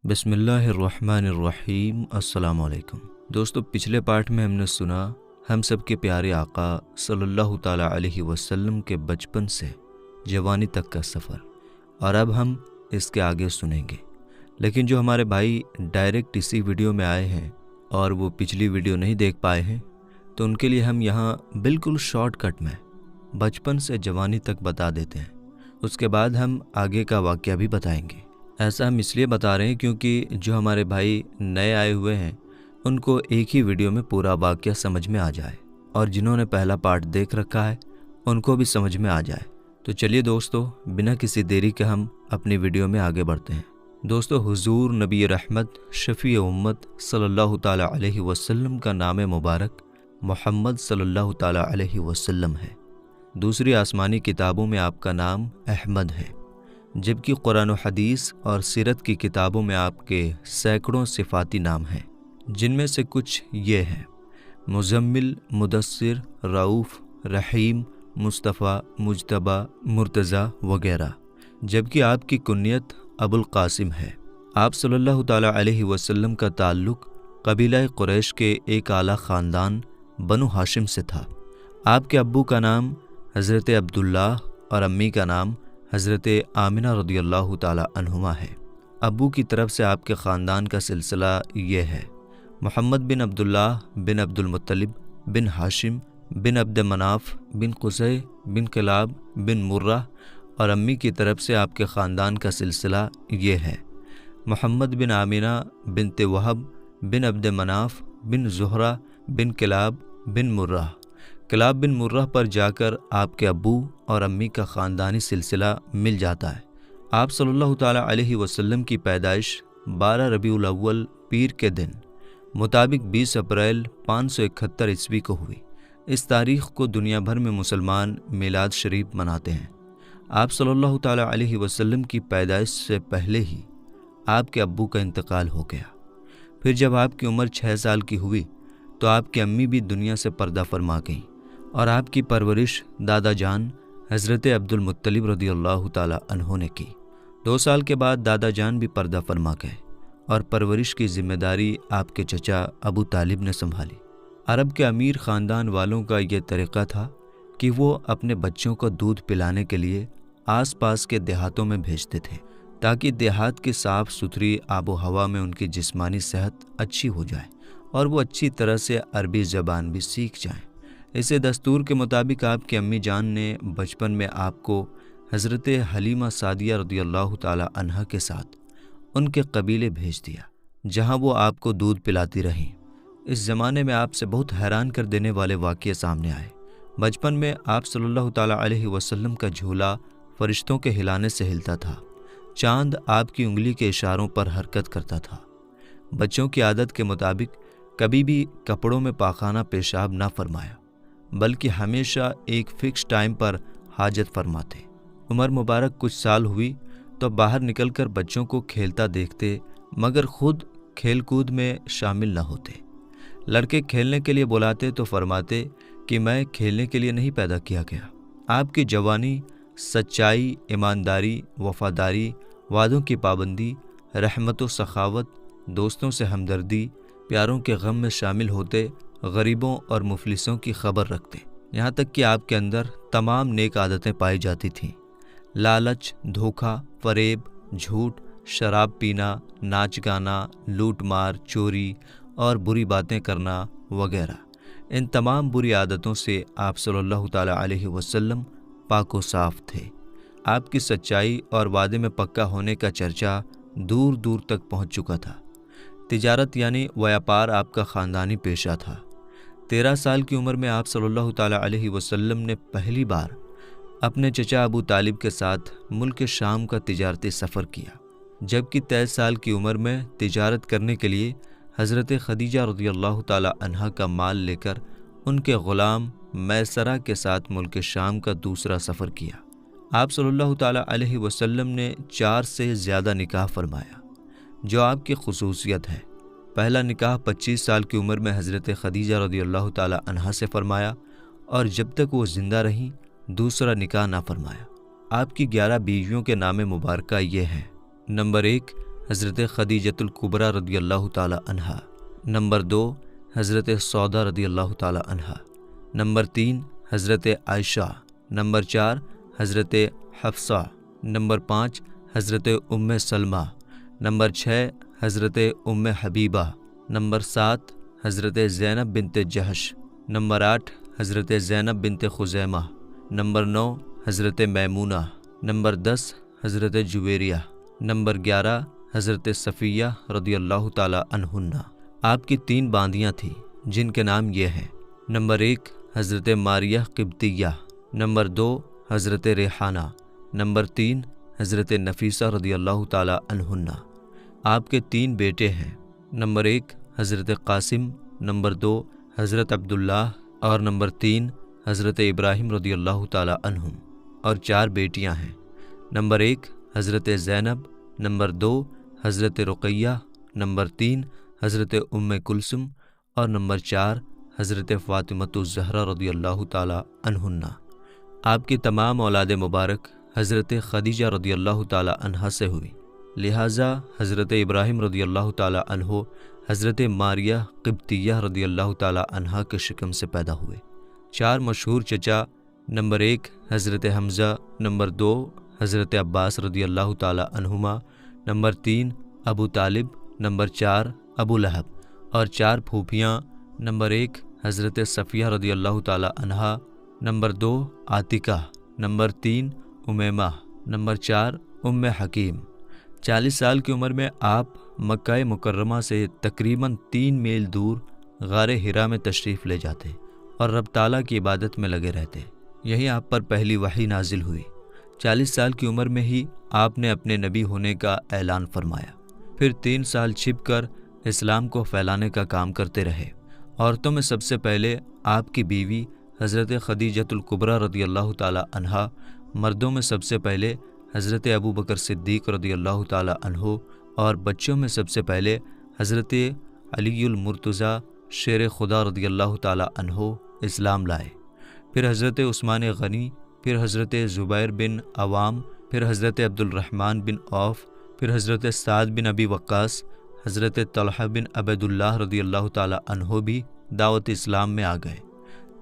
بسم اللہ الرحمن الرحیم۔ السلام علیکم دوستو، پچھلے پارٹ میں ہم نے سنا ہم سب کے پیارے آقا صلی اللہ تعالیٰ علیہ وسلم کے بچپن سے جوانی تک کا سفر، اور اب ہم اس کے آگے سنیں گے۔ لیکن جو ہمارے بھائی ڈائریکٹ اسی ویڈیو میں آئے ہیں اور وہ پچھلی ویڈیو نہیں دیکھ پائے ہیں، تو ان کے لیے ہم یہاں بالکل شارٹ کٹ میں بچپن سے جوانی تک بتا دیتے ہیں۔ اس کے بعد ہم آگے کا واقعہ بھی بتائیں گے۔ ایسا ہم اس لیے بتا رہے ہیں کیونکہ جو ہمارے بھائی نئے آئے ہوئے ہیں ان کو ایک ہی ویڈیو میں پورا واقعہ سمجھ میں آ جائے، اور جنہوں نے پہلا پارٹ دیکھ رکھا ہے ان کو بھی سمجھ میں آ جائے۔ تو چلیے دوستو، بنا کسی دیری کے ہم اپنی ویڈیو میں آگے بڑھتے ہیں۔ دوستو، حضور نبی رحمت شفیع امت صلی اللہ تعالیٰ علیہ وسلم کا نام مبارک محمد صلی اللہ تعالیٰ علیہ وسلم ہے۔ دوسری آسمانی کتابوں میں آپ کا نام احمد ہے، جبکہ قرآن و حدیث اور سیرت کی کتابوں میں آپ کے سینکڑوں صفاتی نام ہیں، جن میں سے کچھ یہ ہیں: مزمل، مدثر، رؤوف، رحیم، مصطفیٰ، مجتبیٰ، مرتضیٰ وغیرہ۔ جبکہ آپ کی کنیت ابو القاسم ہے۔ آپ صلی اللہ تعالیٰ علیہ وسلم کا تعلق قبیلہ قریش کے ایک اعلیٰ خاندان بنو ہاشم سے تھا۔ آپ کے ابو کا نام حضرت عبداللہ اور امی کا نام حضرت آمنہ رضی اللہ تعالیٰ عنہما ہے۔ ابو کی طرف سے آپ کے خاندان کا سلسلہ یہ ہے: محمد بن عبداللہ بن عبد المطلب بن ہاشم بن عبد مناف بن قصی بن کلاب بن مرہ، اور امی کی طرف سے آپ کے خاندان کا سلسلہ یہ ہے: محمد بن آمنہ بنت وہب بن عبد مناف بن زہرہ بن کلاب بن مرہ۔ کلاب بن مرہ پر جا کر آپ کے ابو اور امی کا خاندانی سلسلہ مل جاتا ہے۔ آپ صلی اللہ تعالیٰ علیہ وسلم کی پیدائش 12 ربیع الاول پیر کے دن مطابق 20 اپریل 571 عیسوی کو ہوئی۔ اس تاریخ کو دنیا بھر میں مسلمان میلاد شریف مناتے ہیں۔ آپ صلی اللہ تعالیٰ علیہ وسلم کی پیدائش سے پہلے ہی آپ کے ابو کا انتقال ہو گیا۔ پھر جب آپ کی عمر 6 سال کی ہوئی تو آپ کی امی بھی دنیا سے پردہ فرما گئیں، اور آپ کی پرورش دادا جان حضرت عبد المطلب رضی اللہ تعالیٰ عنہ نے کی۔ 2 سال کے بعد دادا جان بھی پردہ فرما گئے، اور پرورش کی ذمہ داری آپ کے چچا ابو طالب نے سنبھالی۔ عرب کے امیر خاندان والوں کا یہ طریقہ تھا کہ وہ اپنے بچوں کو دودھ پلانے کے لیے آس پاس کے دیہاتوں میں بھیجتے تھے، تاکہ دیہات کی صاف ستھری آب و ہوا میں ان کی جسمانی صحت اچھی ہو جائے اور وہ اچھی طرح سے عربی زبان بھی سیکھ جائیں۔ اسی دستور کے مطابق آپ کی امی جان نے بچپن میں آپ کو حضرت حلیمہ سعدیہ رضی اللہ تعالیٰ عنہا کے ساتھ ان کے قبیلے بھیج دیا، جہاں وہ آپ کو دودھ پلاتی رہیں۔ اس زمانے میں آپ سے بہت حیران کر دینے والے واقعے سامنے آئے۔ بچپن میں آپ صلی اللہ تعالیٰ علیہ وسلم کا جھولا فرشتوں کے ہلانے سے ہلتا تھا۔ چاند آپ کی انگلی کے اشاروں پر حرکت کرتا تھا۔ بچوں کی عادت کے مطابق کبھی بھی کپڑوں میں پاخانہ پیشاب نہ فرمایا، بلکہ ہمیشہ ایک فکس ٹائم پر حاجت فرماتے۔ عمر مبارک کچھ سال ہوئی تو باہر نکل کر بچوں کو کھیلتا دیکھتے، مگر خود کھیل کود میں شامل نہ ہوتے۔ لڑکے کھیلنے کے لیے بلاتے تو فرماتے کہ میں کھیلنے کے لیے نہیں پیدا کیا گیا۔ آپ کی جوانی سچائی، ایمانداری، وفاداری، وعدوں کی پابندی، رحمت و سخاوت، دوستوں سے ہمدردی، پیاروں کے غم میں شامل ہوتے، غریبوں اور مفلسوں کی خبر رکھتے، یہاں تک کہ آپ کے اندر تمام نیک عادتیں پائی جاتی تھیں: لالچ، دھوکہ، فریب، جھوٹ، شراب پینا، ناچ گانا، لوٹ مار، چوری اور بری باتیں کرنا وغیرہ۔ ان تمام بری عادتوں سے آپ صلی اللہ تعالیٰ علیہ وسلم پاک و صاف تھے۔ آپ کی سچائی اور وعدے میں پکا ہونے کا چرچا دور دور تک پہنچ چکا تھا۔ تجارت یعنی ویاپار آپ کا خاندانی پیشہ تھا۔ 13 سال کی عمر میں آپ صلی اللہ تعالیٰ علیہ وسلم نے پہلی بار اپنے چچا ابو طالب کے ساتھ ملک شام کا تجارتی سفر کیا، جبکہ 23 سال کی عمر میں تجارت کرنے کے لیے حضرت خدیجہ رضی اللہ تعالیٰ عنہا کا مال لے کر ان کے غلام میسرہ کے ساتھ ملک شام کا دوسرا سفر کیا۔ آپ صلی اللہ تعالیٰ علیہ وسلم نے 4 سے زیادہ نکاح فرمایا، جو آپ کی خصوصیت ہے۔ پہلا نکاح 25 سال کی عمر میں حضرت خدیجہ رضی اللہ تعالیٰ عنہا سے فرمایا، اور جب تک وہ زندہ رہیں دوسرا نکاح نہ فرمایا۔ آپ کی 11 بیویوں کے نام مبارکہ یہ ہیں: نمبر 1 حضرت خدیجۃ الکبریٰ رضی اللہ تعالی عنہا۔ نمبر 2 حضرت سودا رضی اللہ تعالی عنہا۔ نمبر 3 حضرت عائشہ۔ نمبر 4 حضرت حفصہ۔ نمبر 5 حضرت ام سلمہ۔ نمبر 6 حضرت ام حبیبہ۔ نمبر 7 حضرت زینب بنت جہش۔ نمبر 8 حضرت زینب بنت خزیمہ۔ نمبر 9 حضرت میمونہ۔ نمبر 10 حضرت جویریہ۔ نمبر 11 حضرت صفیہ رضی اللہ تعالی عنہن۔ آپ کی 3 باندیاں تھیں جن کے نام یہ ہیں: نمبر 1 حضرت ماریہ قبطیہ۔ نمبر 2 حضرت ریحانہ۔ نمبر 3 حضرت نفیسہ رضی اللہ تعالی عنہن۔ آپ کے 3 بیٹے ہیں: نمبر 1 حضرت قاسم، نمبر 2 حضرت عبداللہ اور نمبر 3 حضرت ابراہیم رضی اللہ تعالی عنہم، اور 4 بیٹیاں ہیں: نمبر 1 حضرت زینب، نمبر 2 حضرت رقیہ، نمبر 3 حضرت ام کلثوم اور نمبر 4 حضرت فاطمۃ الزہرا رضی اللہ تعالی عنہن۔ آپ کی تمام اولاد مبارک حضرت خدیجہ رضی اللہ تعالی عنہا سے ہوئی، لہٰذا حضرت ابراہیم رضی اللہ تعالی عنہ حضرت ماریہ قبطیہ رضی اللہ تعالی عنہا کے شکم سے پیدا ہوئے۔ 4 مشہور چچا: نمبر 1 حضرت حمزہ، نمبر 2 حضرت عباس رضی اللہ تعالی عنہما، نمبر 3 ابو طالب، نمبر 4 ابو لہب، اور 4 پھوپھیاں: نمبر 1 حضرت صفیہ رضی اللہ تعالی عنہا، number 2 Atika, number 3 Umaima, number 4 ام حکیم۔ 40 سال کی عمر میں آپ مکہ مکرمہ سے تقریباً 3 میل دور غار حرا میں تشریف لے جاتے اور رب تعالیٰ کی عبادت میں لگے رہتے۔ یہی آپ پر پہلی وحی نازل ہوئی۔ 40 سال کی عمر میں ہی آپ نے اپنے نبی ہونے کا اعلان فرمایا۔ پھر 3 سال چھپ کر اسلام کو پھیلانے کا کام کرتے رہے۔ عورتوں میں سب سے پہلے آپ کی بیوی حضرت خدیجۃ الکبریٰ رضی اللہ تعالی عنہا، مردوں میں سب سے پہلے حضرت ابو بکر صدیق رضی اللہ تعالی عنہ، اور بچوں میں سب سے پہلے حضرت علی المرتضیٰ شیر خدا رضی اللہ تعالی عنہ اسلام لائے۔ پھر حضرت عثمان غنی، پھر حضرت زبیر بن عوام، پھر حضرت عبد الرحمن بن عوف، پھر حضرت سعد بن ابی وقاص، حضرت طلحہ بن عبید اللہ رضی اللہ تعالی عنہ بھی دعوت اسلام میں آ گئے۔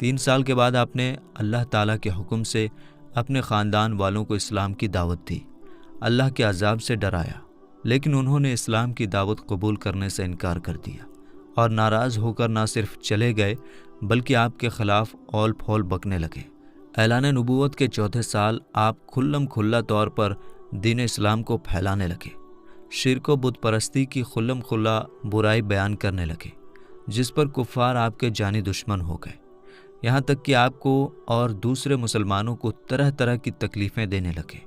3 سال کے بعد آپ نے اللہ تعالیٰ کے حکم سے اپنے خاندان والوں کو اسلام کی دعوت دی، اللہ کے عذاب سے ڈرایا، لیکن انہوں نے اسلام کی دعوت قبول کرنے سے انکار کر دیا اور ناراض ہو کر نہ صرف چلے گئے بلکہ آپ کے خلاف اول پھول بکنے لگے۔ اعلان نبوت کے 4تھے سال آپ کھلم کھلا طور پر دین اسلام کو پھیلانے لگے، شرک و بت پرستی کی کھلم کھلا برائی بیان کرنے لگے، جس پر کفار آپ کے جانی دشمن ہو گئے، یہاں تک کہ آپ کو اور دوسرے مسلمانوں کو طرح طرح کی تکلیفیں دینے لگے۔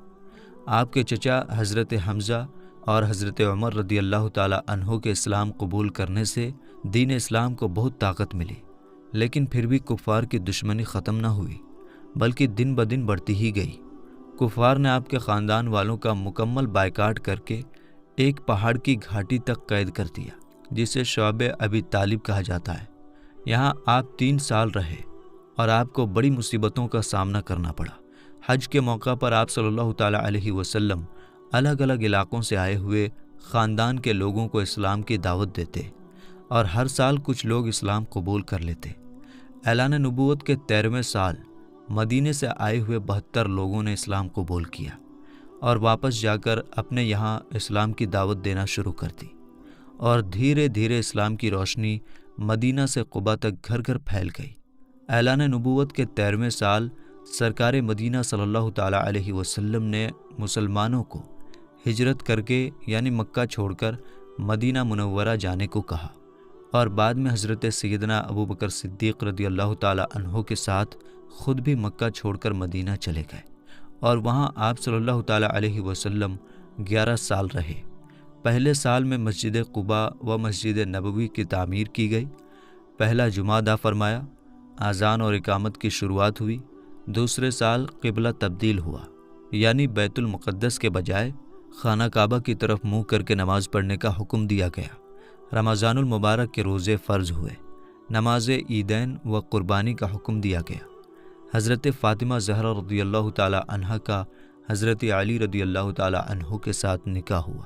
آپ کے چچا حضرت حمزہ اور حضرت عمر رضی اللہ تعالی عنہ کے اسلام قبول کرنے سے دین اسلام کو بہت طاقت ملی، لیکن پھر بھی کفار کی دشمنی ختم نہ ہوئی بلکہ دن بدن بڑھتی ہی گئی۔ کفار نے آپ کے خاندان والوں کا مکمل بائیکاٹ کر کے ایک پہاڑ کی گھاٹی تک قید کر دیا، جسے شعب ابی طالب کہا جاتا ہے۔ یہاں آپ 3 سال رہے اور آپ کو بڑی مصیبتوں کا سامنا کرنا پڑا۔ حج کے موقع پر آپ صلی اللہ تعالیٰ علیہ وسلم الگ الگ علاقوں سے آئے ہوئے خاندان کے لوگوں کو اسلام کی دعوت دیتے اور ہر سال کچھ لوگ اسلام قبول کر لیتے۔ اعلان نبوت کے 13ویں سال مدینے سے آئے ہوئے 72 لوگوں نے اسلام قبول کیا اور واپس جا کر اپنے یہاں اسلام کی دعوت دینا شروع کر دی، اور دھیرے دھیرے اسلام کی روشنی مدینہ سے قبا تک گھر گھر پھیل گئی۔ اعلان نبوت کے 13ویں سال سرکار مدینہ صلی اللہ تعالیٰ علیہ وسلم نے مسلمانوں کو ہجرت کر کے یعنی مکہ چھوڑ کر مدینہ منورہ جانے کو کہا، اور بعد میں حضرت سیدنا ابو بکر صدیق رضی اللہ تعالیٰ عنہ کے ساتھ خود بھی مکہ چھوڑ کر مدینہ چلے گئے، اور وہاں آپ صلی اللہ تعالیٰ علیہ وسلم 11 سال رہے۔ پہلے سال میں مسجد قباء و مسجد نبوی کی تعمیر کی گئی، پہلا جمعہ ادا فرمایا، اذان اور اقامت کی شروعات ہوئی۔ دوسرے سال قبلہ تبدیل ہوا، یعنی بیت المقدس کے بجائے خانہ کعبہ کی طرف منہ کر کے نماز پڑھنے کا حکم دیا گیا۔ رمضان المبارک کے روزے فرض ہوئے، نماز عیدین و قربانی کا حکم دیا گیا۔ حضرت فاطمہ زہرا رضی اللہ تعالی عنہ کا حضرت علی رضی اللہ تعالی عنہ کے ساتھ نکاح ہوا۔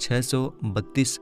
632